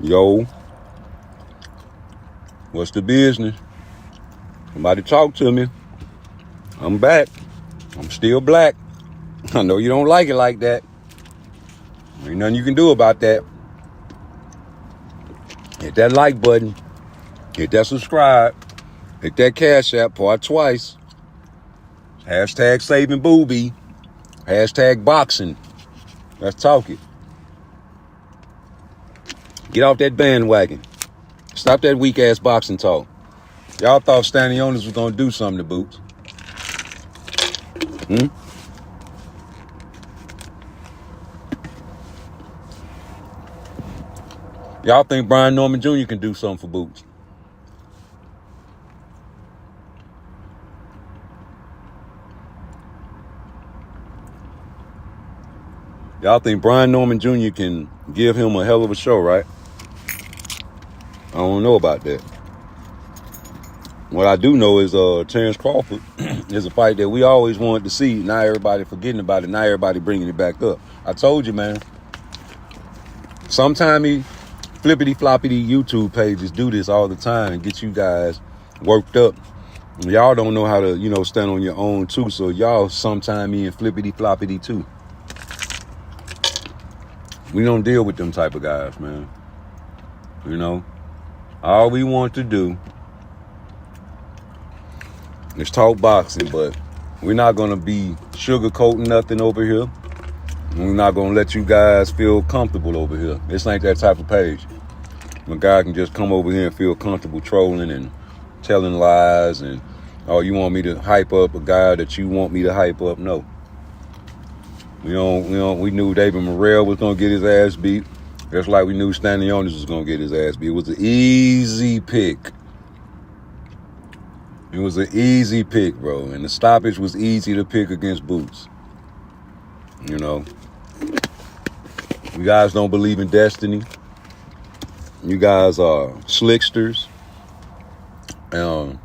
Yo, what's the business? Somebody talk to me. I'm back. I'm still black. I know you don't like it like that. Ain't nothing you can do about that. Hit that like button. Hit that subscribe. Hit that Cash App, PARTTWICE. Hashtag saving booby. Hashtag boxing. Let's talk it. Get off that bandwagon. Stop that weak ass boxing talk. Y'all thought standing owners was gonna do something to Boots. Y'all think Brian Norman Jr. can do something for Boots. Y'all think Brian Norman Jr. can give him a hell of a show, right? I don't know about that. What I do know is Terrence Crawford is a fight that we always wanted to see. Now everybody forgetting about it. Now everybody bringing it back up. I told you, man. Sometime flippity floppity YouTube pages do this all the time and get you guys worked up. Y'all don't know how to, stand on your own too. So y'all sometime in flippity floppity too. We don't deal with them type of guys, man. All we want to do is talk boxing, but we're not going to be sugarcoating nothing over here. We're not going to let you guys feel comfortable over here. This ain't that type of page. A guy can just come over here and feel comfortable trolling and telling lies and, oh, you want me to hype up a guy that you want me to hype up? No. We knew David Morrell was going to get his ass beat. Just like we knew Stanley Onis was going to get his ass beat. It was an easy pick. It was an easy pick, bro. And the stoppage was easy to pick against Boots. You guys don't believe in destiny. You guys are slicksters. Shout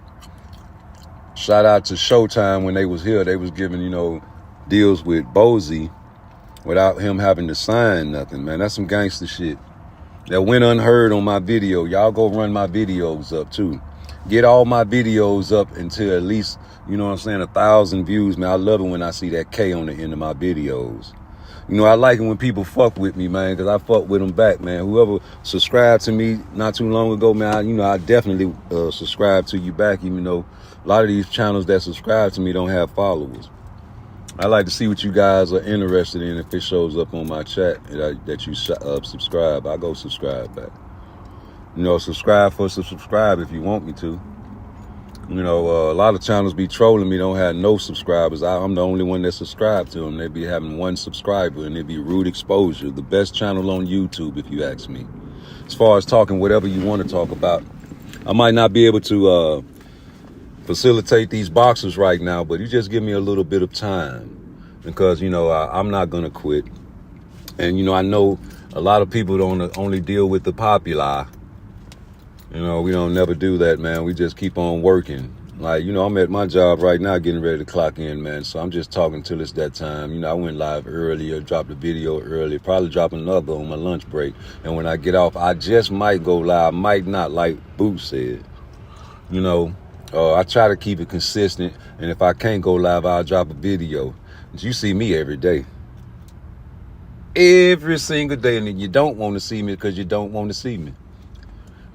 out to Showtime when they was here. They was giving, deals with Bozy without him having to sign nothing, man. That's some gangster shit that went unheard on my video. Y'all go run my videos up too. Get all my videos up until at least, 1,000 views, man. I love it when I see that K on the end of my videos. I like it when people fuck with me, man, because I fuck with them back, man. Whoever subscribed to me not too long ago, man, I definitely subscribe to you back, even though a lot of these channels that subscribe to me don't have followers. I like to see what you guys are interested in. If it shows up on my chat that you subscribe, I go subscribe back. Subscribe for subscribe if you want me to. A lot of channels be trolling me, don't have no subscribers. I'm the only one that subscribed to them. They be having one subscriber, and it be Rude Exposure, the best channel on YouTube, if you ask me. As far as talking whatever you want to talk about, I might not be able to facilitate these boxers right now, but you just give me a little bit of time because, I'm not going to quit. And, I know a lot of people don't only deal with the popular. We don't never do that, man. We just keep on working. Like, I'm at my job right now getting ready to clock in, man. So I'm just talking till it's that time. I went live earlier, dropped a video early, probably drop another on my lunch break. And when I get off, I just might go live, might not, like Boots said. I try to keep it consistent, and if I can't go live, I'll drop a video. You see me every day. Every single day, and then you don't want to see me because you don't want to see me.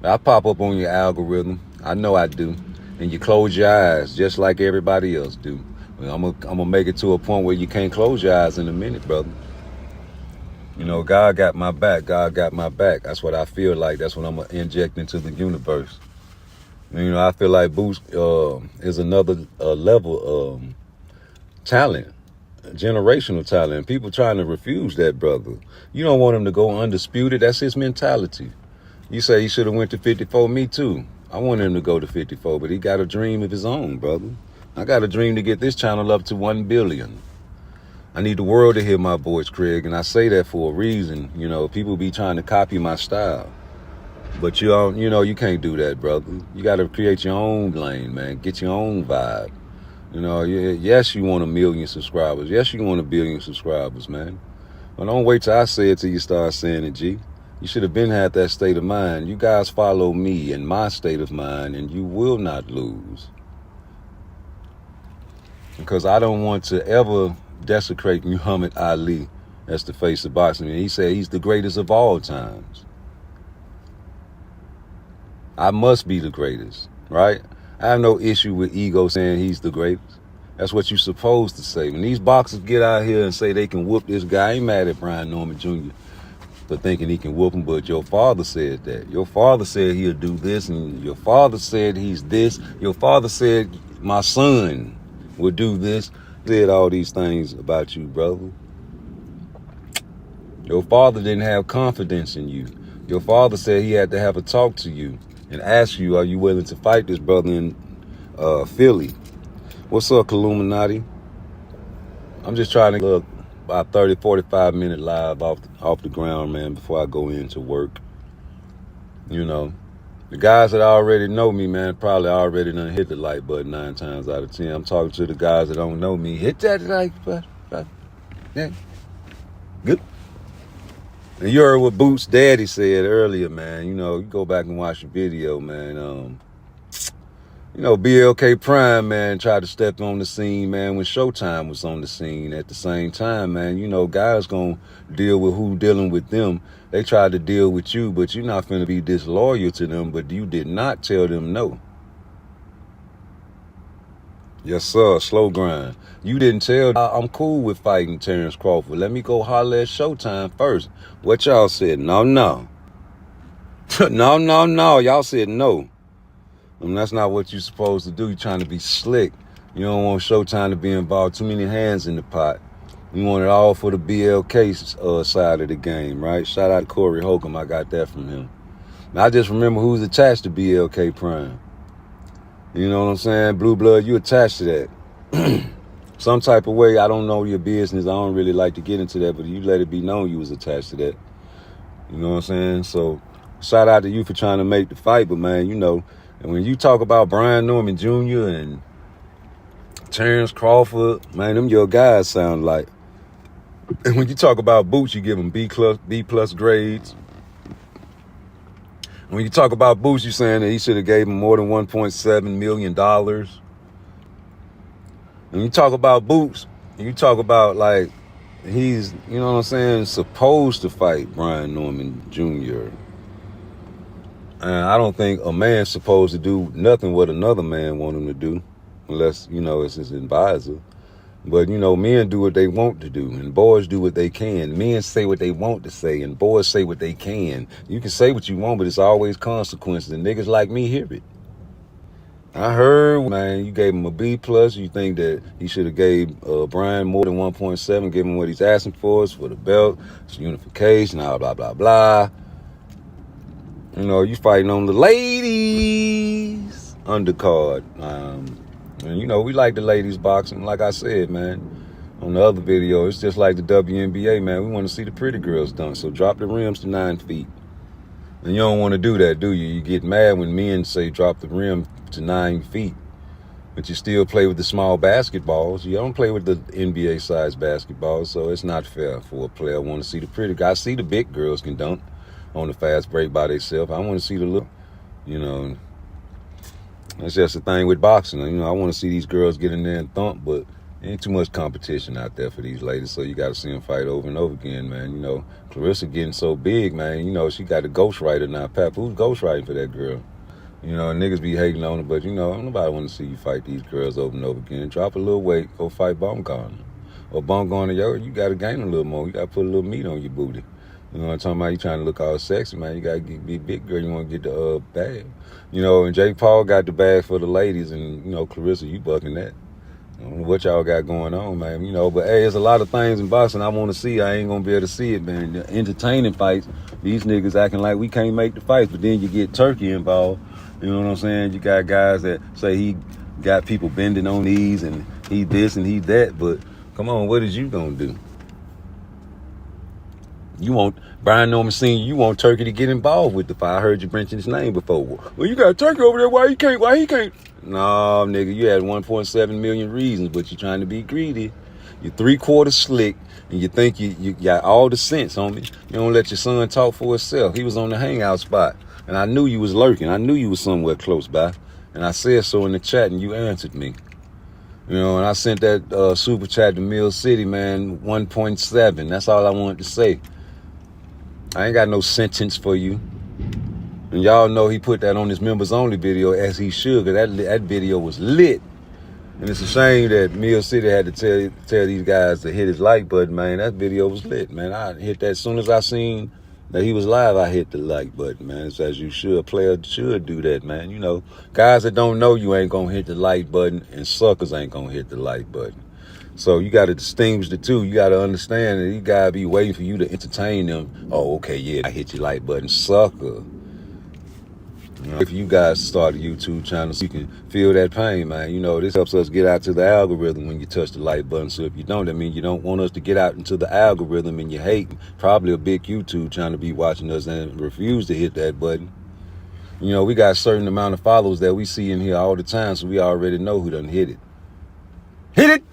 I pop up on your algorithm. I know I do. And you close your eyes just like everybody else do. I'm gonna make it to a point where you can't close your eyes in a minute, brother. God got my back. God got my back. That's what I feel like. That's what I'm going to inject into the universe. I feel like Boost is another level of talent, generational talent. People trying to refuse that, brother. You don't want him to go undisputed. That's his mentality. You say he should have went to 54. Me too. I want him to go to 54, but he got a dream of his own, brother. I got a dream to get this channel up to 1 billion. I need the world to hear my voice, Craig, and I say that for a reason. People be trying to copy my style. But you can't do that, brother. You got to create your own lane, man. Get your own vibe. Yes, you want 1 million subscribers. Yes, you want 1 billion subscribers, man. But don't wait till I say it till you start saying it, G. You should have been had that state of mind. You guys follow me and my state of mind, and you will not lose. Because I don't want to ever desecrate Muhammad Ali as the face of boxing. He said he's the greatest of all times. I must be the greatest, right? I have no issue with ego saying he's the greatest. That's what you're supposed to say. When these boxers get out here and say they can whoop this guy, I ain't mad at Brian Norman Jr. for thinking he can whoop him, but your father said that. Your father said he'll do this, and your father said he's this. Your father said my son will do this. Said all these things about you, brother. Your father didn't have confidence in you. Your father said he had to have a talk to you and ask you, are you willing to fight this brother in Philly? What's up, Illuminati? I'm just trying to look about 30, 45 minute live off the ground, man, before I go into work. You know, the guys that already know me, man, probably already done hit the like button 9 times out of 10. I'm talking to the guys that don't know me. Hit that like button. Yeah. Good. And you heard what Boots' daddy said earlier, man. You know, you go back and watch the video, man. You know, BLK Prime, man, tried to step on the scene, man, when Showtime was on the scene at the same time, man. You know, guys gonna deal with who dealing with them. They tried to deal with you, but you're not finna be disloyal to them, but you did not tell them no. Yes, sir, slow grind. You didn't tell, I'm cool with fighting Terrence Crawford. Let me go holler at Showtime first. What y'all said? No. No. Y'all said no. And that's not what you're supposed to do. You're trying to be slick. You don't want Showtime to be involved. Too many hands in the pot. You want it all for the BLK side of the game, right? Shout out to Corey Holcomb. I got that from him. Now, I just remember who's attached to BLK Prime. You know what I'm saying? Blue Blood, you attached to that. Some type of way, I don't know your business. I don't really like to get into that, but you let it be known you was attached to that. You know what I'm saying? So, shout out to you for trying to make the fight, but man, you know, and when you talk about Brian Norman Jr. and Terrence Crawford, man, them your guys sound like. And when you talk about Boots, you give them B plus grades. When you talk about Boots, you're saying that he should have gave him more than $1.7 million. When you talk about Boots, you talk about like he's, you know what I'm saying, supposed to fight Brian Norman Jr. And I don't think a man's supposed to do nothing what another man want him to do, unless, you know, it's his advisor. But, you know, men do what they want to do, and boys do what they can. Men say what they want to say, and boys say what they can. You can say what you want, but it's always consequences, and niggas like me hear it. I heard, man, you gave him a B+. You think that he should have gave Brian more than 1.7, give him what he's asking for, is for the belt, it's unification, blah, blah, blah, blah. You know, you fighting on the ladies undercard. And, you know, we like the ladies boxing. Like I said, man, on the other video, it's just like the WNBA, man. We want to see the pretty girls dunk. So drop the rims to 9 feet. And you don't want to do that, do you? You get mad when men say drop the rim to 9 feet. But you still play with the small basketballs. You don't play with the NBA-sized basketballs. So it's not fair for a player. I want to see the pretty guys. I see the big girls can dunk on the fast break by themselves. I want to see the little, you know. That's just the thing with boxing. You know, I want to see these girls get in there and thump, but ain't too much competition out there for these ladies, so you got to see them fight over and over again, man. You know, Clarissa getting so big, man. You know, she got a ghostwriter now. Pap, who's ghostwriting for that girl? You know, niggas be hating on her, but, you know, nobody want to see you fight these girls over and over again. Drop a little weight, go fight Baumgartner. Or Baumgartner, yo, you got to gain a little more. You got to put a little meat on your booty. You know what I'm talking about? You trying to look all sexy, man. You got to be a big girl. You want to get the bag. You know, and Jake Paul got the bag for the ladies, and, you know, Clarissa, you bucking that. I don't know what y'all got going on, man. You know, but, hey, there's a lot of things in boxing I want to see. I ain't going to be able to see it, man. The entertaining fights, these niggas acting like we can't make the fights, but then you get Turkey involved. You know what I'm saying? You got guys that say he got people bending on knees, and he this and he that, but come on, what is you going to do? You want Brian Norman Sr., you want Turkey to get involved with the fight. I heard you mention his name before. Well, you got Turkey over there. Why he can't? No, nigga, you had 1.7 million reasons, but you're trying to be greedy. You're 3/4 slick, and you think you got all the sense, homie. You don't let your son talk for himself. He was on the hangout spot, and I knew you was lurking. I knew you was somewhere close by, and I said so in the chat, and you answered me. You know, and I sent that super chat to Mill City, man, 1.7. That's all I wanted to say. I ain't got no sentence for you. And y'all know he put that on his members only video, as he should, because that video was lit. And it's a shame that Mill City had to tell these guys to hit his like button, man. That video was lit, man. I hit that as soon as I seen that he was live. I hit the like button, man. It's as you should. A player should do that, man. You know, guys that don't know you ain't gonna hit the like button, and suckers ain't gonna hit the like button. So you got to distinguish the two. You got to understand that you got to be waiting for you to entertain them. Oh, okay, yeah, I hit your like button, sucker. You know, if you guys start a YouTube channel so you can feel that pain, man, you know, this helps us get out to the algorithm when you touch the like button. So if you don't, that means you don't want us to get out into the algorithm, and you hate probably a big YouTube trying to be watching us and refuse to hit that button. You know, we got a certain amount of followers that we see in here all the time, so we already know who done hit it. Hit it!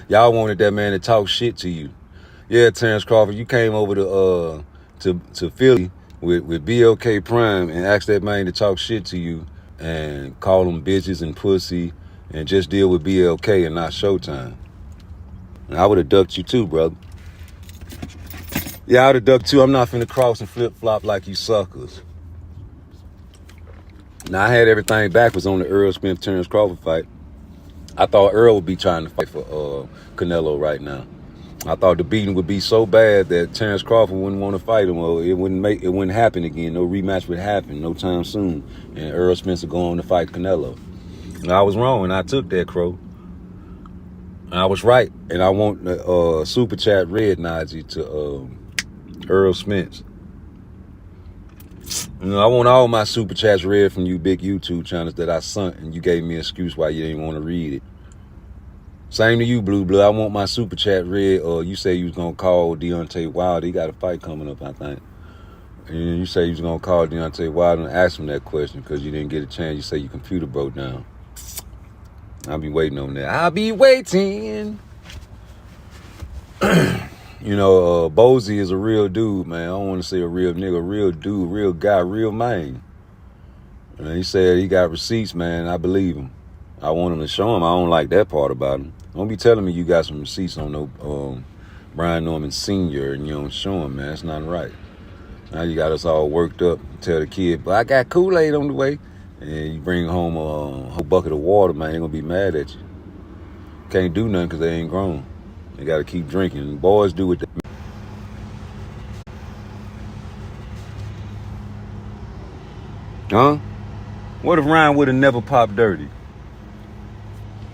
Y'all wanted that man to talk shit to you. Yeah, Terrence Crawford, you came over to Philly with BLK Prime and asked that man to talk shit to you and call them bitches and pussy and just deal with BLK and not Showtime. And I would have ducked you too, brother. Yeah, I would have ducked too. I'm not finna cross and flip-flop like you suckers. Now, I had everything backwards on the Earl Spence-Terrence Crawford fight. I thought Earl would be trying to fight for Canelo right now. I thought the beating would be so bad that Terrence Crawford wouldn't want to fight him, or it wouldn't happen again. No rematch would happen no time soon, and Earl Spence would go on to fight Canelo. And I was wrong, and I took that crow. And I was right, and I want super chat red Najee to Earl Spence. You know, I want all my super chats read from you big YouTube channels that I sent, and you gave me an excuse why you didn't want to read it. Same to you, Blue Blood. I want my super chat read, or you say you was going to call Deontay Wilder. He got a fight coming up, I think. And you say you was going to call Deontay Wilder and ask him that question because you didn't get a chance. You say your computer broke down. I'll be waiting on that. I'll be waiting. You know, Bozy is a real dude, man. I don't want to say a real nigga, real dude, real guy, real man. And he said he got receipts, man. I believe him. I want him to show him. I don't like that part about him. Don't be telling me you got some receipts on no Brian Norman Sr. and you don't show him, man. That's not right. Now you got us all worked up. Tell the kid, but I got Kool-Aid on the way. And you bring home a whole bucket of water, man. They're going to be mad at you. Can't do nothing because they ain't grown. They got to keep drinking. Boys do what they... Huh? What if Ryan would have never popped dirty?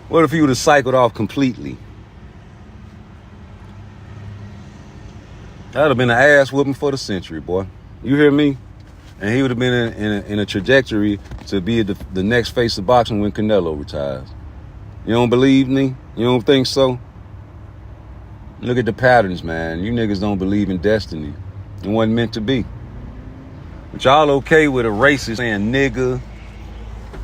What if he would have cycled off completely? That would have been an ass whooping for the century, boy. You hear me? And he would have been in a trajectory to be the next face of boxing when Canelo retires. You don't believe me? You don't think so? Look at the patterns, man. You niggas don't believe in destiny. It wasn't meant to be. But y'all okay with a racist saying nigga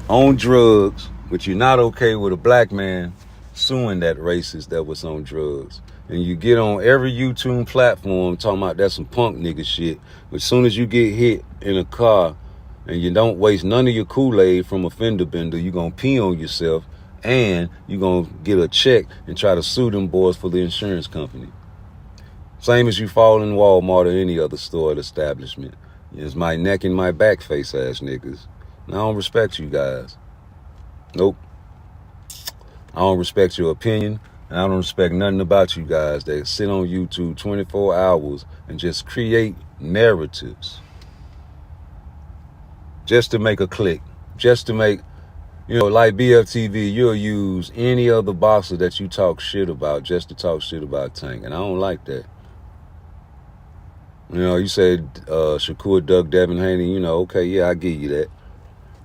on drugs, but you're not okay with a black man suing that racist that was on drugs. And you get on every YouTube platform talking about that's some punk nigga shit. But as soon as you get hit in a car and you don't waste none of your Kool-Aid from a fender bender, you're going to pee on yourself. And you're going to get a check and try to sue them boys for the insurance company. Same as you fall in Walmart or any other store or establishment. It's my neck and my back face ass niggas. And I don't respect you guys. Nope. I don't respect your opinion. And I don't respect nothing about you guys that sit on YouTube 24 hours and just create narratives. Just to make a click. Just to make... You know, like BFTV, you'll use any other boxer that you talk shit about just to talk shit about Tank. And I don't like that. You know, you said Shakur Duck Devin Haney, you know, okay, yeah, I give you that.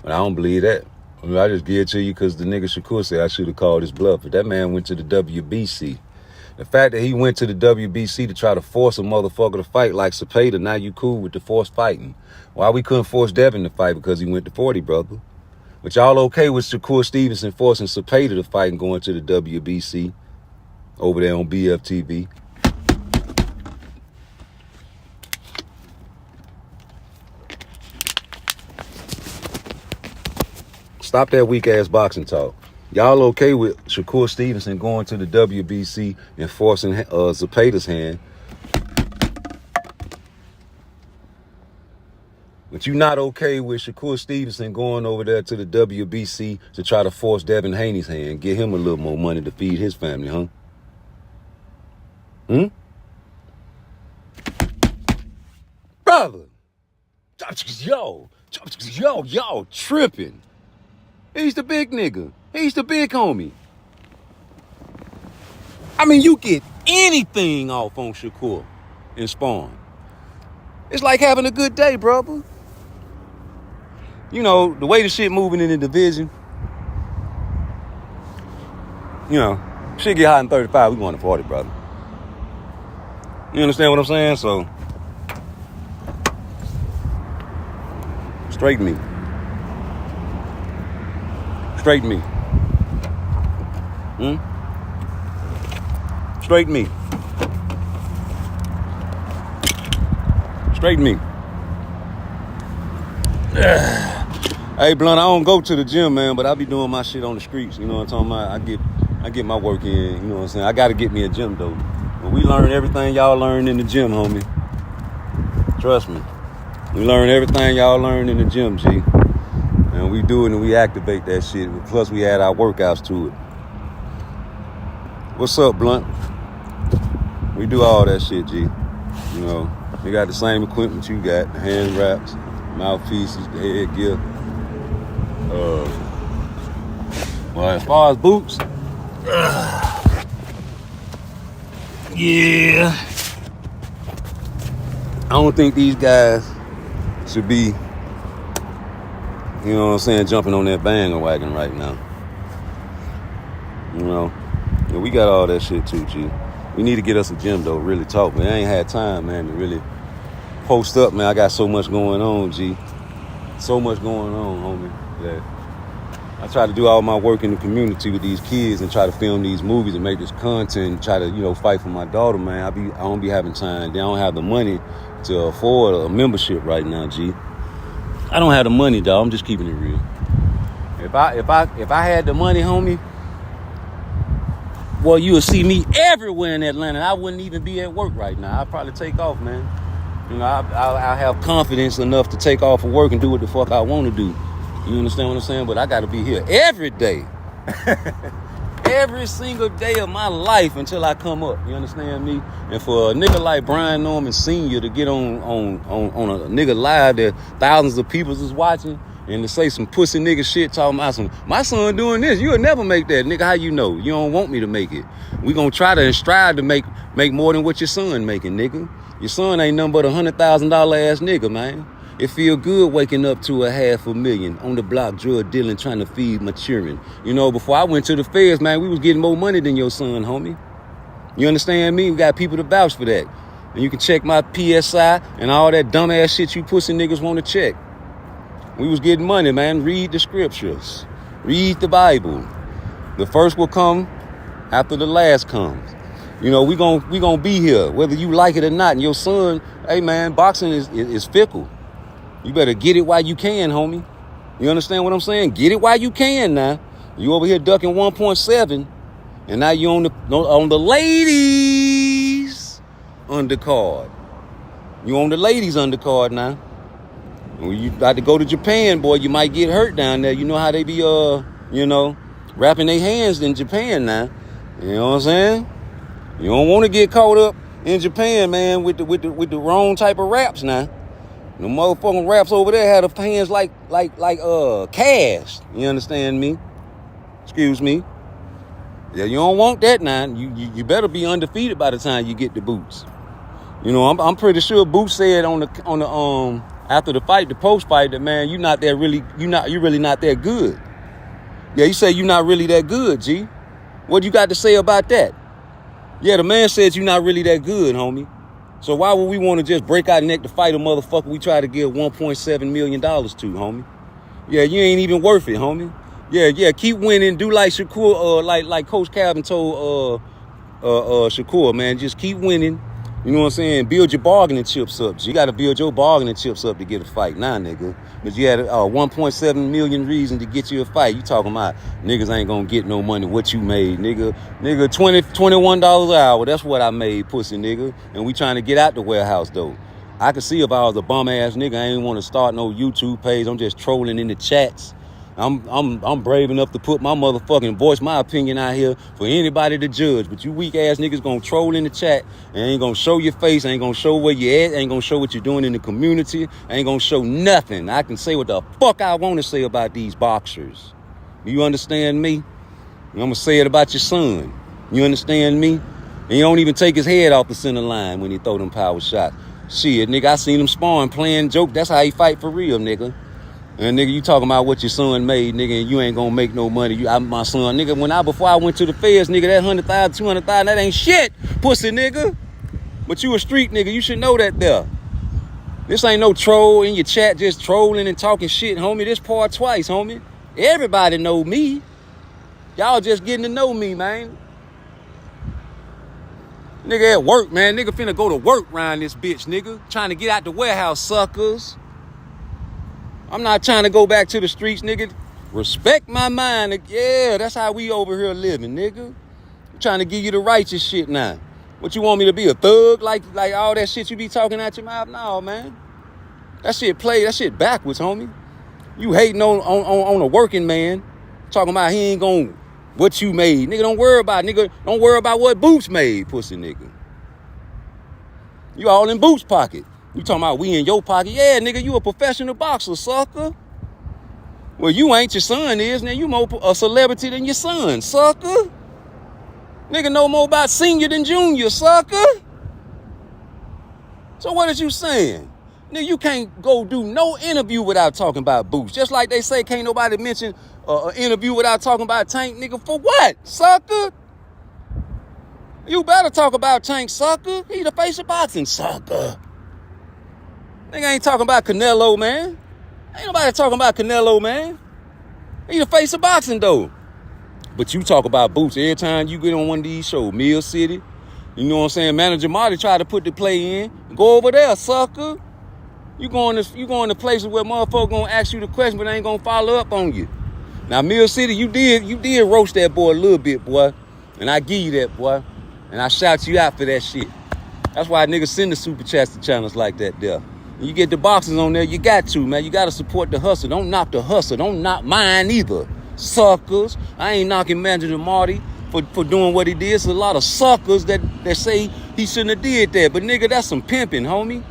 But I don't believe that. I mean, I just give it to you because the nigga Shakur said I should have called his bluff. But that man went to the WBC. The fact that he went to the WBC to try to force a motherfucker to fight like Cepeda, now you cool with the forced fighting. Why we couldn't force Devin to fight? Because he went to 40, brother. But y'all okay with Shakur Stevenson forcing Cepeda to fight and going to the WBC? over there on BFTV. Stop that weak ass boxing talk. Y'all okay with Shakur Stevenson going to the WBC and forcing Zepeda's hand? But you not okay with Shakur Stevenson going over there to the WBC to try to force Devin Haney's hand, get him a little more money to feed his family, huh? Brother, y'all tripping. He's the big nigga. He's the big homie. I mean, you get anything off on Shakur and Spawn. It's like having a good day, brother. You know, the way the shit moving in the division, you know, shit get hot in 35, we going to 40, brother. You understand what I'm saying? So, straighten me. Straighten me. Straighten me. Straighten me. Hey, Blunt, I don't go to the gym, man, but I be doing my shit on the streets. You know what I'm talking about? I get my work in. You know what I'm saying? I got to get me a gym, though. But we learn everything y'all learn in the gym, homie. Trust me. We learn everything y'all learn in the gym, G. And we do it and we activate that shit. Plus, we add our workouts to it. What's up, Blunt? We do all that shit, G. You know, we got the same equipment you got. The hand wraps, mouthpieces, the headgear. Well, as far as boots, yeah. I don't think these guys should be, you know what I'm saying, jumping on that bandwagon right now. You know, yeah, we got all that shit too, G. We need to get us a gym, though, really talk, man. I ain't had time, man, to really post up, man. I got so much going on, G. So much going on, homie, that I try to do all my work in the community with these kids and try to film these movies and make this content, try to, you know, fight for my daughter, man. I don't be having time. They don't have the money to afford a membership right now, G. I don't have the money, dog. I'm just keeping it real. If I had the money, homie, well, you would see me everywhere in Atlanta. I wouldn't even be at work right now. I'd probably take off, man. You know, I have confidence enough to take off of work and do what the fuck I want to do. You understand what I'm saying? But I got to be here every day. Every single day of my life until I come up. You understand me? And for a nigga like Brian Norman Sr. to get on a nigga live that thousands of people is watching and to say some pussy nigga shit talking about some, my son doing this, you'll never make that. Nigga, how you know? You don't want me to make it. We gonna try to strive to make more than what your son making, nigga. Your son ain't nothing but $100,000 ass nigga, man. It feel good waking up to $500,000 on the block, drug dealing, trying to feed my children. You know, before I went to the feds, man, we was getting more money than your son, homie. You understand me? We got people to vouch for that. And you can check my PSI and all that dumbass shit you pussy niggas want to check. We was getting money, man. Read the scriptures. Read the Bible. The first will come after the last comes. You know, we gonna be here, whether you like it or not. And your son, hey, man, boxing is fickle. You better get it while you can, homie. You understand what I'm saying? Get it while you can now. You over here ducking 1.7, and now you on the ladies undercard. You on the ladies undercard now. When you got to go to Japan, boy, you might get hurt down there. You know how they be, you know, wrapping their hands in Japan now. You know what I'm saying? You don't want to get caught up in Japan, man, with the wrong type of wraps now. The motherfucking wraps over there had the hands like cash. You understand me? Excuse me. Yeah, you don't want that now. You better be undefeated by the time you get the boots. You know, I'm pretty sure Boots said on the after the fight, the post fight, that man, you're really not that good. Yeah, you say you're not really that good, G. What you got to say about that? Yeah, the man said you're not really that good, homie. So why would we want to just break our neck to fight a motherfucker we try to give $1.7 million to, homie? Yeah, you ain't even worth it, homie. Yeah, keep winning. Do like Shakur, like Coach Calvin told Shakur, man, just keep winning. You know what I'm saying? Build your bargaining chips up. You got to build your bargaining chips up to get a fight now, nigga. But you had 1.7 million reasons to get you a fight. You talking about niggas ain't gonna get no money. What you made, nigga? Nigga, $21 an hour. That's what I made, pussy nigga. And we trying to get out the warehouse, though. I could see if I was a bum-ass nigga, I ain't want to start no YouTube page. I'm just trolling in the chats. I'm brave enough to put my motherfucking voice, my opinion out here for anybody to judge. But you weak ass niggas gonna troll in the chat and ain't gonna show your face, ain't gonna show where you at, ain't gonna show what you're doing in the community, ain't gonna show nothing. I can say what the fuck I want to say about these boxers. Do you understand me? I'm gonna say it about your son. You understand me? And he don't even take his head off the center line when he throw them power shots. Shit, nigga, I seen him sparring, playing joke. That's how he fight for real, nigga. And nigga, you talking about what your son made, nigga, and you ain't gonna make no money. My son, nigga, before I went to the feds, nigga, that 100,000, 200,000, that ain't shit, pussy nigga. But you a street nigga, you should know that there. This ain't no troll in your chat just trolling and talking shit, homie. This PARTTWICE, homie. Everybody know me. Y'all just getting to know me, man. Nigga at work, man. Nigga finna go to work around this bitch, nigga. Trying to get out the warehouse, suckers. I'm not trying to go back to the streets, nigga. Respect my mind. Yeah, that's how we over here living, nigga. I'm trying to give you the righteous shit now. What, you want me to be a thug like all that shit you be talking out your mouth? No, man. That shit backwards, homie. You hating on a working man. Talking about he ain't gonna what you made. Nigga, don't worry about what Boots made, pussy nigga. You all in Boots' pocket. You talking about we in your pocket? Yeah, nigga, you a professional boxer, sucker. Well, you ain't, your son is. Now you more a celebrity than your son, sucker. Nigga know more about senior than junior, sucker. So what is you saying? Nigga, you can't go do no interview without talking about Boots. Just like they say can't nobody mention an interview without talking about Tank, nigga. For what, sucker? You better talk about Tank, sucker. He the face of boxing, sucker. Nigga ain't talking about Canelo, man. Ain't nobody talking about Canelo, man. He the face of boxing, though. But you talk about Boots every time you get on one of these shows. Mill City. You know what I'm saying? Manager Marty tried to put the play in. Go over there, sucker. You going to places where motherfuckers gonna ask you the question, but they ain't gonna follow up on you. Now, Mill City, you did roast that boy a little bit, boy. And I give you that, boy. And I shout you out for that shit. That's why niggas send the super chats to channels like that there. You get the boxers on there, you got to, man. You got to support the hustle. Don't knock the hustle. Don't knock mine either, suckers. I ain't knocking Manager Marty for doing what he did. It's a lot of suckers that say he shouldn't have did that. But, nigga, that's some pimping, homie.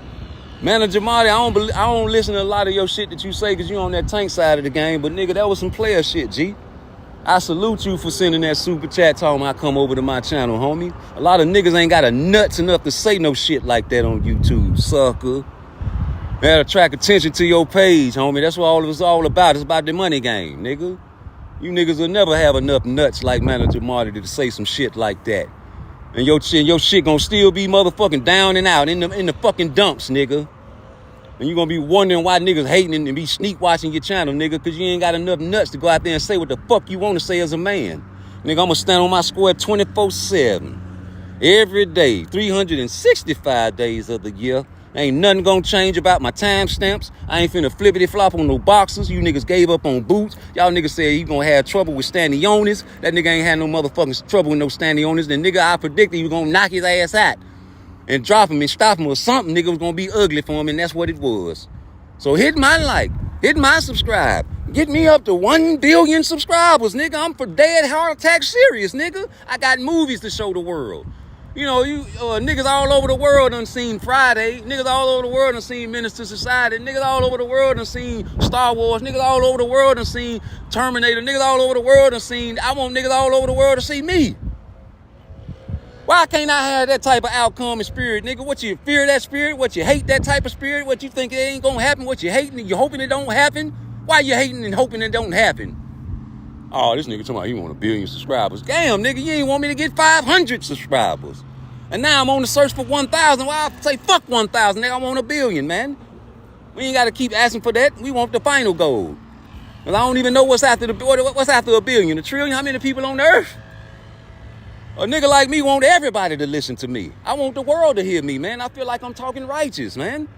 Manager Marty, I don't listen to a lot of your shit that you say because you on that Tank side of the game. But, nigga, that was some player shit, G. I salute you for sending that super chat talking I come over to my channel, homie. A lot of niggas ain't got a nuts enough to say no shit like that on YouTube, sucker. That'll attract attention to your page, homie. That's what all of it's all about. It's about the money game, nigga. You niggas will never have enough nuts like Manager Marty to say some shit like that. And your shit gonna still be motherfucking down and out in the fucking dumps, nigga. And you gonna be wondering why niggas hating and be sneak watching your channel, nigga, because you ain't got enough nuts to go out there and say what the fuck you want to say as a man. Nigga, I'm gonna stand on my square 24/7. Every day, 365 days of the year. Ain't nothing gonna change about my timestamps. I ain't finna flippity flop on no boxers. You niggas gave up on Boots. Y'all niggas said you gonna have trouble with Stanionis. That nigga ain't had no motherfucking trouble with no Stanionis. Then nigga, I predicted you gonna knock his ass out and drop him and stop him or something. Nigga was gonna be ugly for him, and that's what it was. So hit my like, hit my subscribe. Get me up to 1 billion subscribers, nigga. I'm for dead heart attack serious, nigga. I got movies to show the world. You know, niggas all over the world done seen Friday. Niggas all over the world done seen Menace to Society. Niggas all over the world done seen Star Wars. Niggas all over the world done seen Terminator. Niggas all over the world done seen... I want niggas all over the world to see me. Why can't I have that type of outcome and spirit, nigga? What, you fear that spirit? What, you hate that type of spirit? What, you think it ain't gonna happen? What, you hating and you hoping it don't happen? Why you hating and hoping it don't happen? Oh, this nigga talking about he want 1 billion subscribers. Damn, nigga, you ain't want me to get 500 subscribers. And now I'm on the search for 1,000. Well, I say fuck 1,000, nigga. I want 1 billion, man. We ain't got to keep asking for that. We want the final goal. Well, I don't even know what's after 1 billion. A trillion? How many people on the earth? A nigga like me want everybody to listen to me. I want the world to hear me, man. I feel like I'm talking righteous, man.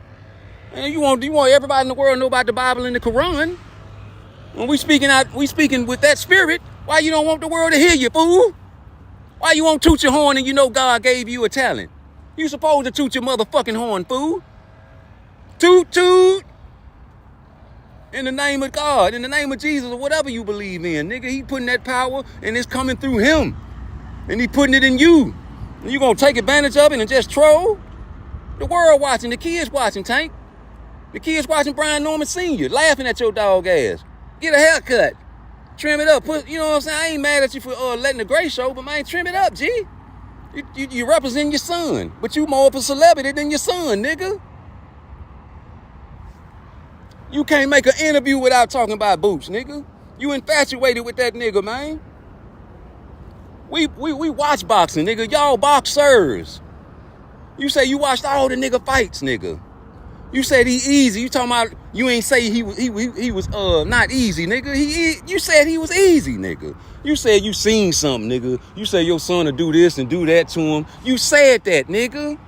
And you want everybody in the world to know about the Bible and the Quran. When we speaking with that spirit, why you don't want the world to hear you, fool? Why you won't toot your horn and you know God gave you a talent? You supposed to toot your motherfucking horn, fool. Toot, toot. In the name of God, in the name of Jesus, or whatever you believe in, nigga. He putting that power and it's coming through him. And he putting it in you. And you gonna take advantage of it and just troll? The world watching, the kids watching, Tank. The kids watching Brian Norman Sr. laughing at your dog ass. Get a haircut. Trim it up. You know what I'm saying? I ain't mad at you for letting the gray show, but man, trim it up, G. You represent your son, but you more of a celebrity than your son, nigga. You can't make an interview without talking about Boots, nigga. You infatuated with that nigga, man. We watch boxing, nigga. Y'all boxers. You say you watched all the nigga fights, nigga. You said he easy. You talking about you ain't say he was not easy, nigga. You said he was easy, nigga. You said you seen something, nigga. You said your son will do this and do that to him. You said that, nigga.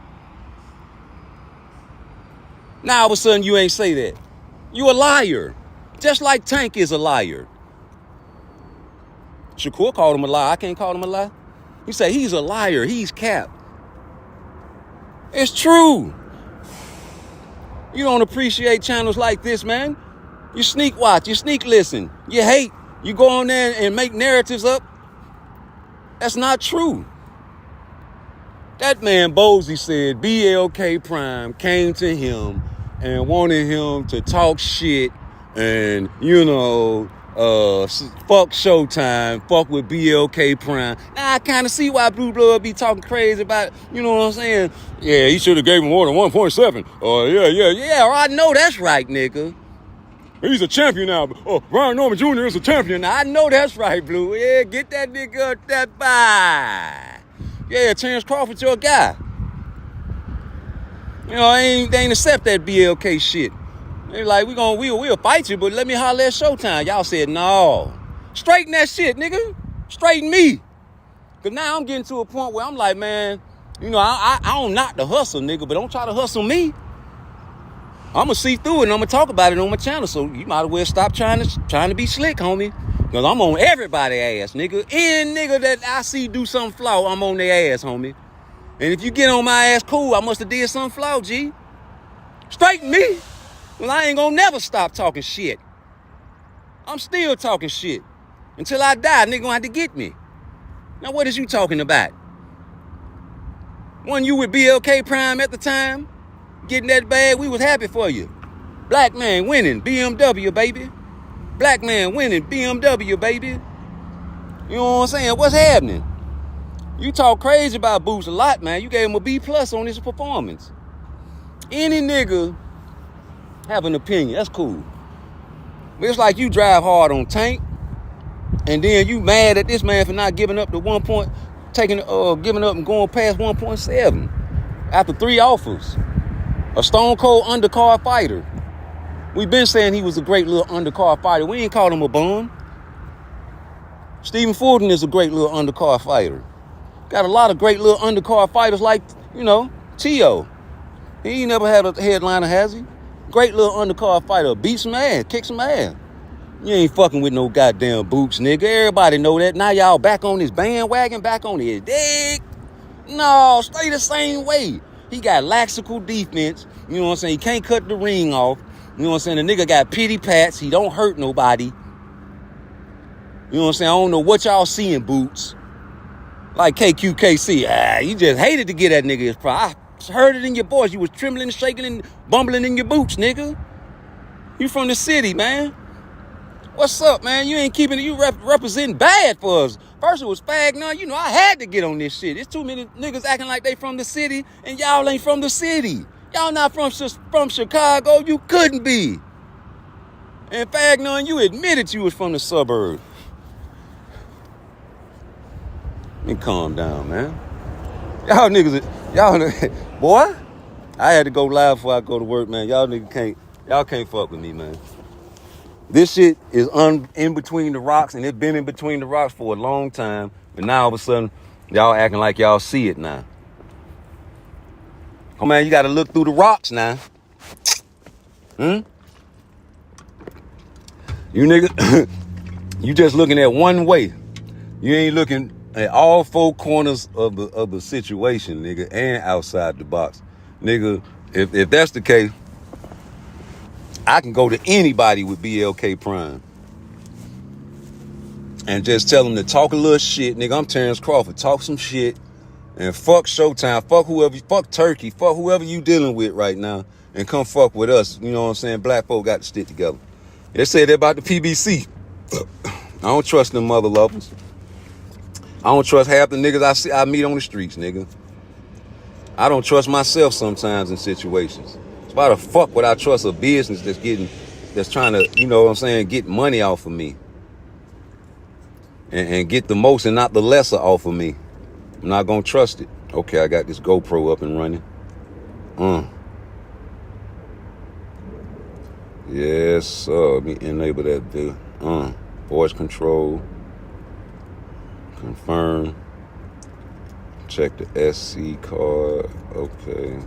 Now all of a sudden you ain't say that. You a liar. Just like Tank is a liar. Shakur called him a liar. I can't call him a liar. He said he's a liar. He's cap. It's true. You don't appreciate channels like this, man. You sneak watch. You sneak listen. You hate. You go on there and make narratives up. That's not true. That man Bozy said BLK Prime came to him and wanted him to talk shit and, fuck Showtime, fuck with BLK Prime. Now I kind of see why Blue Blood be talking crazy about, you know what I'm saying? Yeah, he should have gave him more than 1.7. Yeah, I know that's right, nigga. He's a champion now. Oh, Brian Norman Jr. is a champion now. I know that's right, Blue. Yeah, get that nigga up that bye. Yeah, Terrence Crawford, your guy. You know, they ain't accept that BLK shit. They like, we'll fight you, but let me holler at Showtime. Y'all said, no. Straighten that shit, nigga. Straighten me. Because now I'm getting to a point where I'm like, man, I don't knock the hustle, nigga, but don't try to hustle me. I'm going to see through it and I'm going to talk about it on my channel. So you might as well stop trying to be slick, homie. Because I'm on everybody's ass, nigga. Any nigga that I see do something flaw, I'm on their ass, homie. And if you get on my ass, cool, I must have did something flaw, G. Straighten me. Well, I ain't gonna never stop talking shit. I'm still talking shit. Until I die, nigga gonna have to get me. Now, what is you talking about? When you with BLK Prime at the time, getting that bag, we was happy for you. Black man winning, BMW, baby. Black man winning, BMW, baby. You know what I'm saying? What's happening? You talk crazy about Boots a lot, man. You gave him a B+ on his performance. Any nigga have an opinion, that's cool. But it's like you drive hard on Tank, and then you mad at this man for not giving up the giving up and going past 1.7 after 3 offers. A stone cold undercard fighter. We've been saying he was a great little undercard fighter. We ain't called him a bum. Stephen Fulton is a great little undercard fighter. Got a lot of great little undercard fighters like, Tio. He ain't never had a headliner, has he? Great little undercard fighter. Beat some ass, kick some ass. You ain't fucking with no goddamn Boots, nigga. Everybody know that. Now y'all back on his bandwagon, back on his dick. No, stay the same way. He got laxical defense. You know what I'm saying? He can't cut the ring off. You know what I'm saying? The nigga got pity pats. He don't hurt nobody. You know what I'm saying? I don't know what y'all seeing, Boots. Like KQKC. You just hated to get that nigga his pride. I heard it in your voice. You was trembling, shaking, and bumbling in your boots, nigga. You from the city, man. What's up, man? You ain't keeping it. You representing bad for us. First it was Fag. Now, I had to get on this shit. There's too many niggas acting like they from the city, and y'all ain't from the city. Y'all not from Chicago. You couldn't be. And Fag, you admitted you was from the suburbs. Let me calm down, man. Y'all niggas, boy, I had to go live before I go to work, man. Y'all niggas can't fuck with me, man. This shit is in between the rocks, and it's been in between the rocks for a long time. But now all of a sudden, Y'all acting like y'all see it now. Oh man, you gotta look through the rocks now. You nigga, you just looking at one way. You ain't looking at all four corners of the situation, nigga, and outside the box. Nigga, if that's the case, I can go to anybody with BLK Prime and just tell them to talk a little shit. Nigga, I'm Terrence Crawford. Talk some shit and fuck Showtime. Fuck whoever, fuck Turkey. Fuck whoever you dealing with right now and come fuck with us. You know what I'm saying? Black folk got to stick together. They said that about the PBC. I don't trust them mother lovers. I don't trust half the niggas I meet on the streets, nigga. I don't trust myself sometimes in situations. So why the fuck would I trust a business that's trying to, you know what I'm saying, get money off of me? And get the most and not the lesser off of me. I'm not gonna trust it. Okay, I got this GoPro up and running. Yes, sir. Let me enable that video. Voice control. Confirm. Check the SC card. Okay.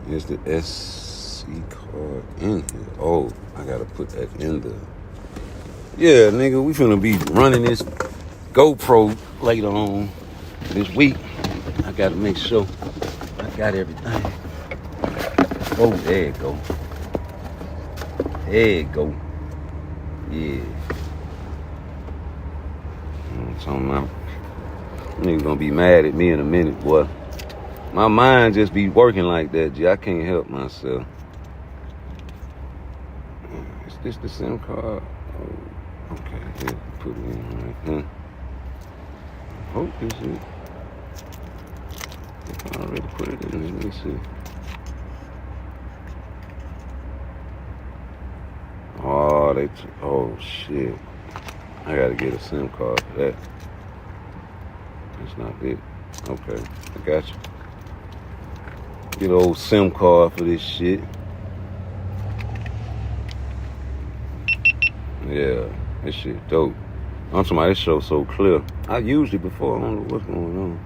Is the SC card in here? Oh, I gotta put that in there. Yeah, nigga, we finna be running this GoPro later on this week. I gotta make sure I got everything. Oh, there it go. There it go. Yeah. I'm talking about. Niggas gonna be mad at me in a minute, boy. My mind just be working like that, G. I can't help myself. Is this the SIM card? Oh, okay, yeah, put it in right there. Hope this is. I already put it in there. Let me see. Oh, oh shit. I gotta get a SIM card for that. That's not it. Okay, I got you. Get an old SIM card for this shit. Yeah, this shit dope. I'm talking about this show so clear. I used it before. I don't know what's going on.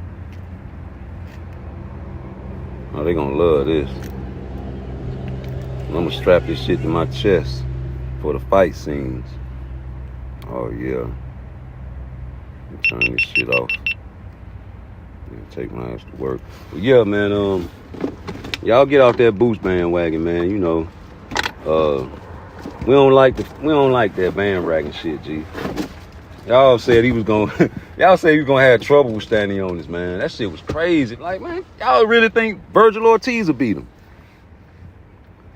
Oh, they gonna love this. I'm gonna strap this shit to my chest for the fight scenes. Oh yeah. Turn this shit off. Take my ass to work. But yeah, man, y'all get off that boost bandwagon, man. You know, we don't like that bandwagon shit, G. Y'all said he was gonna have trouble with standing on this, man. That shit was crazy. Like, man, y'all really think Virgil Ortiz will beat him?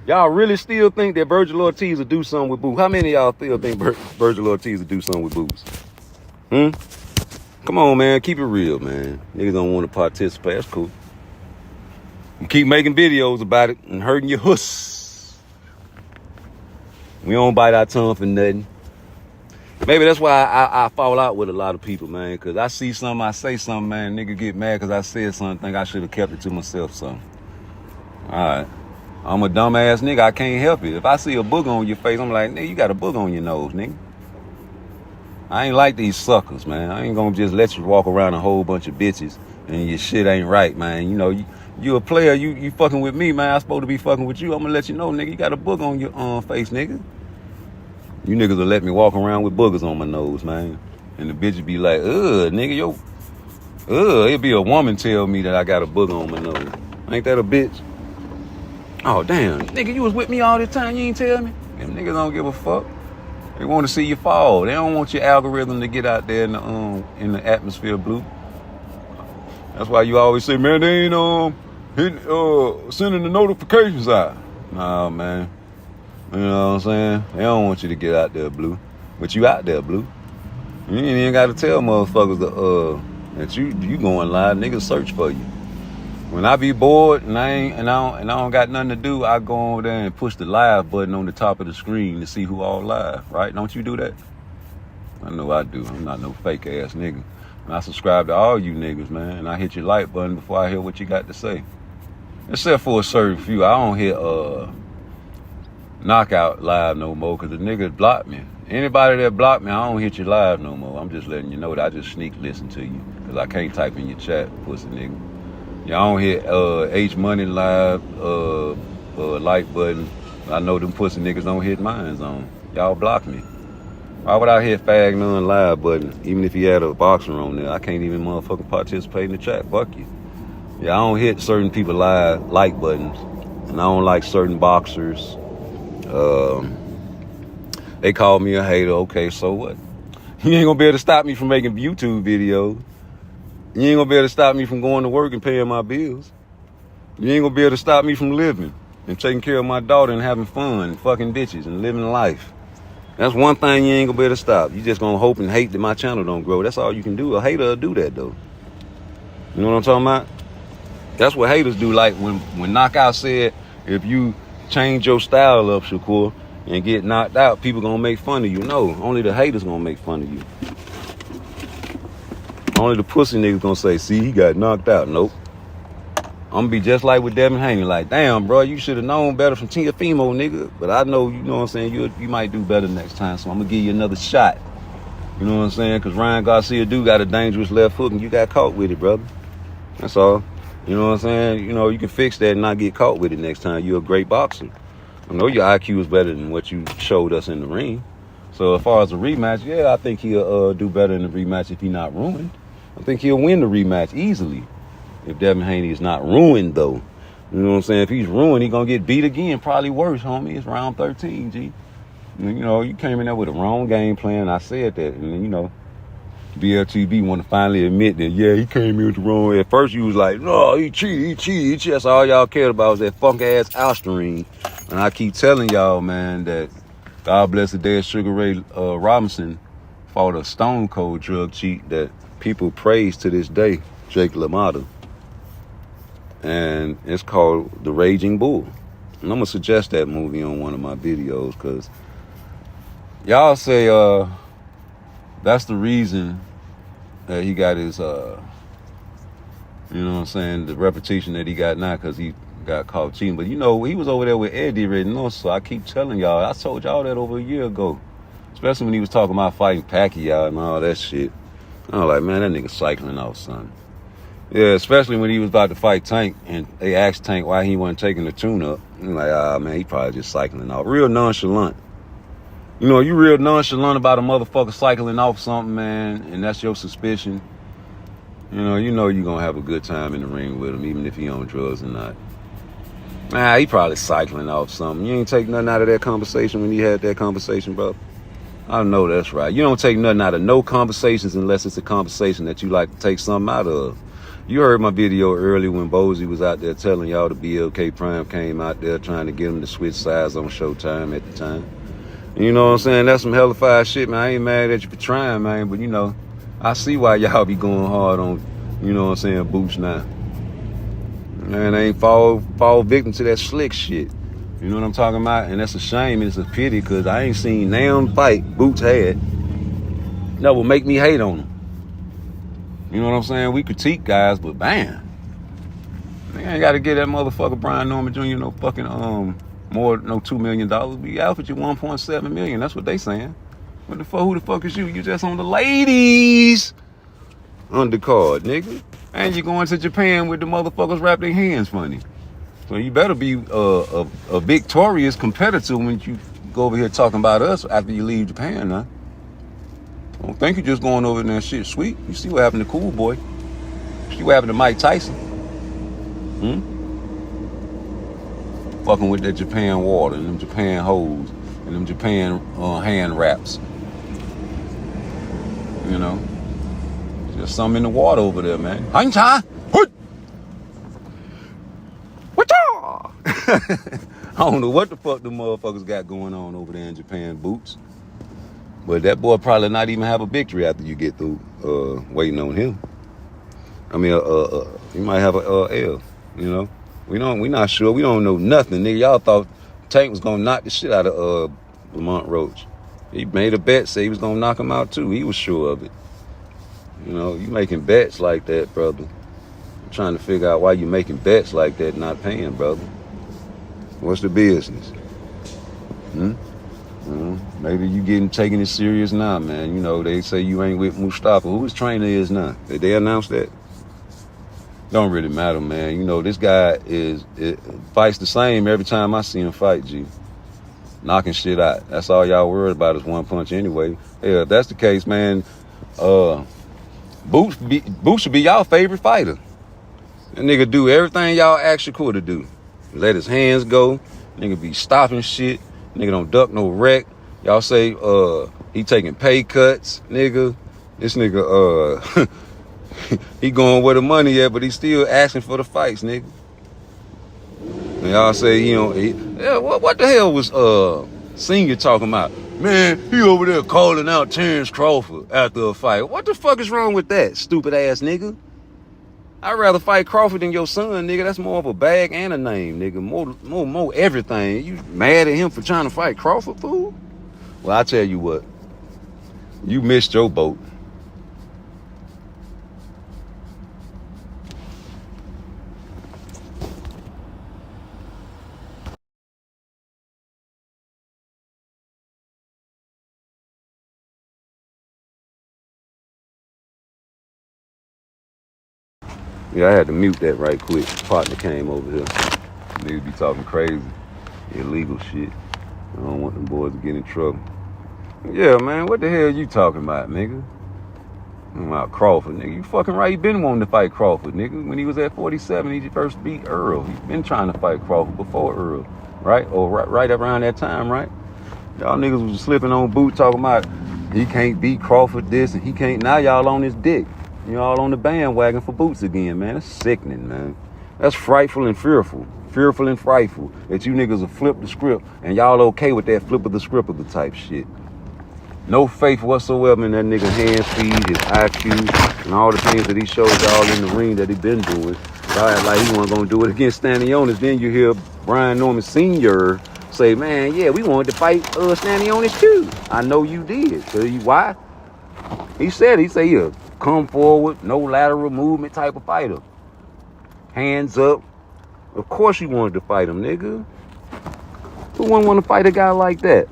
Y'all really still think that Virgil Ortiz will do something with Boots? How many of y'all still think Virgil Ortiz will do something with Boots? Come on, man. Keep it real, man. Niggas don't want to participate. That's cool. You keep making videos about it and hurting your huss. We don't bite our tongue for nothing. Maybe that's why I fall out with a lot of people, man. Because I see something, I say something, man. Nigga get mad because I said something. Think I should have kept it to myself, so. All right. I'm a dumbass nigga. I can't help it. If I see a booger on your face, I'm like, nigga, you got a booger on your nose, nigga. I ain't like these suckers, man. I ain't gonna just let you walk around a whole bunch of bitches and your shit ain't right, man. You know, you a player. You fucking with me, man. I'm supposed to be fucking with you. I'm gonna let you know, nigga, you got a booger on your face, nigga. You niggas will let me walk around with boogers on my nose, man. And the bitches be like, nigga, it'd be a woman tell me that I got a booger on my nose. Ain't that a bitch? Oh, damn. Nigga, you was with me all this time. You ain't tell me? Them niggas don't give a fuck. They want to see you fall. They don't want your algorithm to get out there in the atmosphere blue. That's why you always say, man, they ain't sending the notifications out. Nah, man. You know what I'm saying? They don't want you to get out there blue. But you out there blue. You ain't even got to tell motherfuckers that you going live. Niggas search for you. When I be bored and I don't got nothing to do, I go over there and push the live button on the top of the screen to see who all live, right? Don't you do that? I know I do. I'm not no fake ass nigga. And I subscribe to all you niggas, man. And I hit your like button before I hear what you got to say. Except for a certain few. I don't hit knockout live no more because the nigga blocked me. Anybody that blocked me, I don't hit you live no more. I'm just letting you know that I just sneak listen to you. Because I can't type in your chat, pussy nigga. Y'all don't hit H Money live, like button. I know them pussy niggas don't hit mines on. Y'all block me. Why would I hit fag none live button? Even if you had a boxer on there, I can't even motherfucking participate in the chat. Fuck you. Yeah, I don't hit certain people live like buttons. And I don't like certain boxers. They call me a hater. Okay, so what? You ain't gonna be able to stop me from making YouTube videos. You ain't gonna be able to stop me from going to work and paying my bills. You ain't gonna be able to stop me from living and taking care of my daughter and having fun and fucking bitches and living life. That's one thing you ain't gonna be able to stop. You just gonna hope and hate that my channel don't grow. That's all you can do. A hater will do that though. You know what I'm talking about? That's what haters do. Like when Knockout said, if you change your style up, Shakur, and get knocked out, people gonna make fun of you. No, only the haters gonna make fun of you. Only the pussy niggas gonna say, see, he got knocked out. Nope. I'm gonna be just like with Devin Haney. Like, damn, bro, you should have known better from Tiafimo, nigga. But I know, you know what I'm saying, you might do better next time, so I'm gonna give you another shot. You know what I'm saying? Because Ryan Garcia do got a dangerous left hook, and you got caught with it, brother. That's all. You know what I'm saying? You know, you can fix that and not get caught with it next time. You're a great boxer. I know your IQ is better than what you showed us in the ring. So as far as a rematch, yeah, I think he'll do better in the rematch if he's not ruined. I think he'll win the rematch easily if Devin Haney is not ruined, though. You know what I'm saying? If he's ruined, he's going to get beat again. Probably worse, homie. It's round 13, G. You know, you came in there with a wrong game plan. I said that. And then, you know, BLTB want to finally admit that, yeah, he came in with the wrong way. At first, you was like, no, he cheated. That's all y'all cared about was that funk-ass Alsterine. And I keep telling y'all, man, that God bless the dead Sugar Ray Robinson fought a stone cold drug cheat that people praise to this day, Jake LaMotta. And it's called The Raging Bull. And I'm going to suggest that movie on one of my videos because y'all say that's the reason that he got his, you know what I'm saying, the reputation that he got now because he got caught cheating. But, you know, he was over there with Eddie Reynoso, so I keep telling y'all. I told y'all that over a year ago, especially when he was talking about fighting Pacquiao and all that shit. I was like, man, that nigga cycling off, son. Yeah, especially when he was about to fight Tank, and they asked Tank why he wasn't taking the tune-up. I'm like, man, he probably just cycling off. Real nonchalant. You know, you real nonchalant about a motherfucker cycling off something, man, and that's your suspicion. You know you're going to have a good time in the ring with him, even if he on drugs or not. Nah, he probably cycling off something. You ain't take nothing out of that conversation when you had that conversation, bro. I know that's right. You don't take nothing out of no conversations unless it's a conversation that you like to take something out of. You heard my video earlier when Bozy was out there telling y'all the BLK Prime came out there trying to get him to switch sides on Showtime at the time. You know what I'm saying? That's some hellified shit, man. I ain't mad at you for trying, man. But, you know, I see why y'all be going hard on, you know what I'm saying, Boots now. Man, they ain't fall victim to that slick shit. You know what I'm talking about? And that's a shame and it's a pity because I ain't seen damn fight Boots had that will make me hate on him. You know what I'm saying? We critique guys, but bam. Man, ain't got to get that motherfucker Brian Norman Jr. no fucking, $2 million. We offered you $1.7 million. That's what they saying. What the fuck? Who the fuck is you? You just on the ladies undercard, nigga. And you going to Japan with the motherfuckers wrap their hands funny. So you better be a victorious competitor when you go over here talking about us after you leave Japan, huh? I don't think you're just going over there and shit sweet. You see what happened to Cool Boy. You see what happened to Mike Tyson. Fucking with that Japan water and them Japan hose and them Japan hand wraps. You know? There's something in the water over there, man. I don't know what the fuck the motherfuckers got going on over there in Japan, Boots. But that boy probably not even have a victory after you get through waiting on him. I mean, he might have a L, you know? We not sure. We don't know nothing, nigga. Y'all thought Tank was gonna knock the shit out of Lamont Roach. He made a bet, say he was gonna knock him out too. He was sure of it. You know, you making bets like that, brother. I'm trying to figure out why you making bets like that, not paying, brother. What's the business? Maybe you getting taking it serious now, man. You know, they say you ain't with Mustafa. Who his trainer is now? Did they announce that? Don't really matter, man. You know, this guy fights the same every time I see him fight, G. Knocking shit out. That's all y'all worried about is one punch anyway. Yeah, if that's the case, man, Boots should be y'all favorite fighter. That nigga do everything y'all ask Shakur to do. Let his hands go. Nigga be stopping shit. Nigga don't duck no wreck. Y'all say he taking pay cuts, nigga. This nigga he going where the money at, but he still asking for the fights, nigga. And y'all say what the hell was Senior talking about? Man, he over there calling out Terrence Crawford after a fight. What the fuck is wrong with that, stupid ass nigga? I'd rather fight Crawford than your son, nigga. That's more of a bag and a name, nigga. More everything. You mad at him for trying to fight Crawford, fool? Well, I tell you what. You missed your boat. Yeah, I had to mute that right quick. Partner came over here. Niggas be talking crazy, illegal shit. I don't want them boys to get in trouble. Yeah, man, what the hell you talking about, nigga? I'm about Crawford, nigga. You fucking right. He been wanting to fight Crawford, nigga. When he was at 47, he first beat Earl. He been trying to fight Crawford before Earl, right? Or right around that time, right? Y'all niggas was slipping on Boot talking about he can't beat Crawford this and he can't. Now y'all on his dick. You all on the bandwagon for Boots again, man. That's sickening, man. That's frightful and fearful. Fearful and frightful that you niggas will flip the script and y'all okay with that flip of the script of the type shit. No faith whatsoever in that nigga hand speed, his IQ, and all the things that he showed y'all in the ring that he been doing. Y'all act like he wasn't gonna do it against Stanionis. Then you hear Brian Norman Sr. say, man, yeah, we wanted to fight Stanionis too. I know you did. Why? He said he'll come forward, no lateral movement type of fighter. Hands up. Of course you wanted to fight him, nigga. Who wouldn't want to fight a guy like that?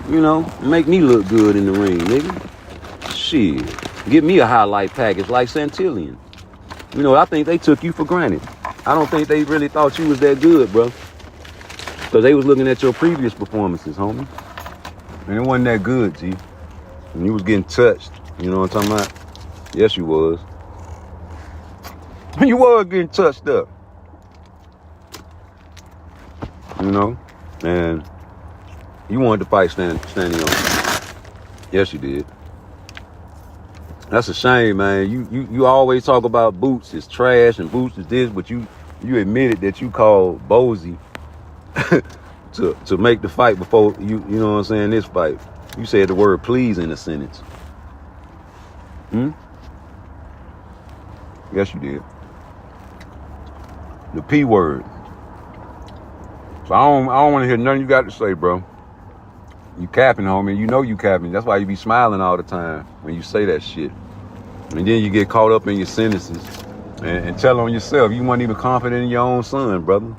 You know, make me look good in the ring, nigga. Shit. Give me a highlight package like Santillion. You know, I think they took you for granted. I don't think they really thought you was that good, bro. Because they was looking at your previous performances, homie. And it wasn't that good, G. And you was getting touched. You know what I'm talking about? Yes, you was. You was getting touched up. You know? And you wanted to fight standing on. Yes, you did. That's a shame, man. You always talk about Boots is trash and Boots is this, but you admitted that you called Bozy to make the fight before you know what I'm saying, this fight. You said the word please in a sentence. Yes, you did. The P word. So I don't want to hear nothing you got to say, bro. You capping, homie. You know you capping. That's why you be smiling all the time when you say that shit. And then you get caught up in your sentences and tell on yourself. You weren't even confident in your own son, brother.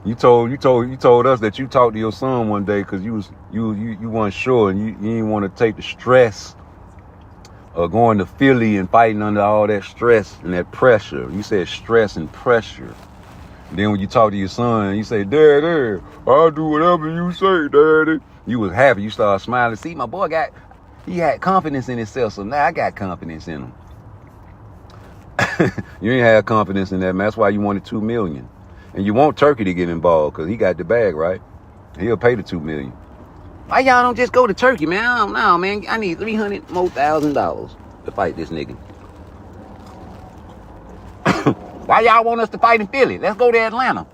You told us that you talked to your son one day because you weren't sure and you didn't want to take the stress of going to Philly and fighting under all that stress and that pressure. You said stress and pressure. And then when you talk to your son, you say, Daddy, I'll do whatever you say, Daddy. You was happy. You started smiling. See, my boy he had confidence in himself, so now I got confidence in him. You ain't had confidence in that, man. That's why you wanted $2 million. And you want Turkey to get involved because he got the bag, right? He'll pay the $2 million. Why y'all don't just go to Turkey, man? I don't know, man. I need $300,000 more to fight this nigga. Why y'all want us to fight in Philly? Let's go to Atlanta.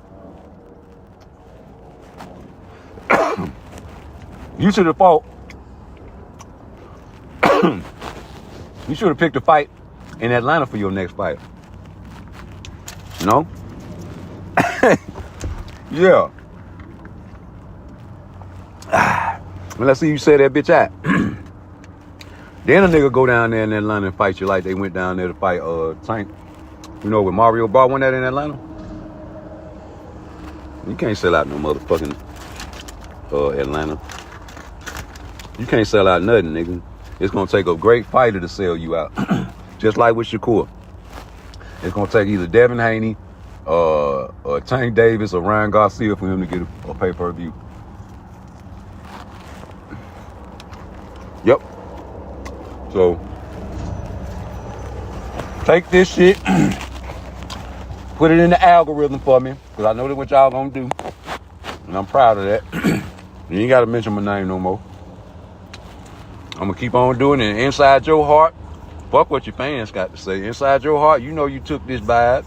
You should have fought. You should have picked a fight in Atlanta for your next fight. No? Yeah. Well, let's see you say that bitch out. Then a nigga go down there in Atlanta and fight you like they went down there to fight Tank. You know, when Mario Bar won that in Atlanta? You can't sell out no motherfucking Atlanta. You can't sell out nothing, nigga. It's gonna take a great fighter to sell you out. Just like with Shakur. It's gonna take either Devin Haney, or Tank Davis, or Ryan Garcia for him to get a pay-per-view. Yep. So take this shit, put it in the algorithm for me, because I know that's what y'all gonna do. And I'm proud of that. You ain't gotta mention my name no more. I'm gonna keep on doing it. Inside your heart, fuck what your fans got to say. Inside your heart, you know you took this bite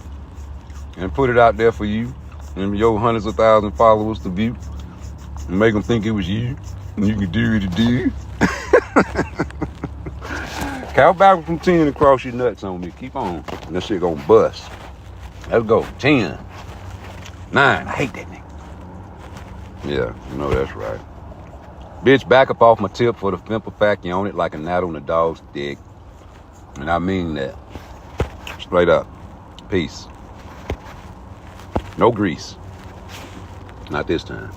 and put it out there for you and your hundreds of thousands of followers to view and make them think it was you and you can do what you do. Count back from 10 and cross your nuts on me. Keep on. And that shit gonna bust. Let's go. 10. 9. I hate that nigga. Yeah, you know that's right. Bitch, back up off my tip for the simple fact you own it like a gnat on a dog's dick. And I mean that. Straight up. Peace. No grease. Not this time.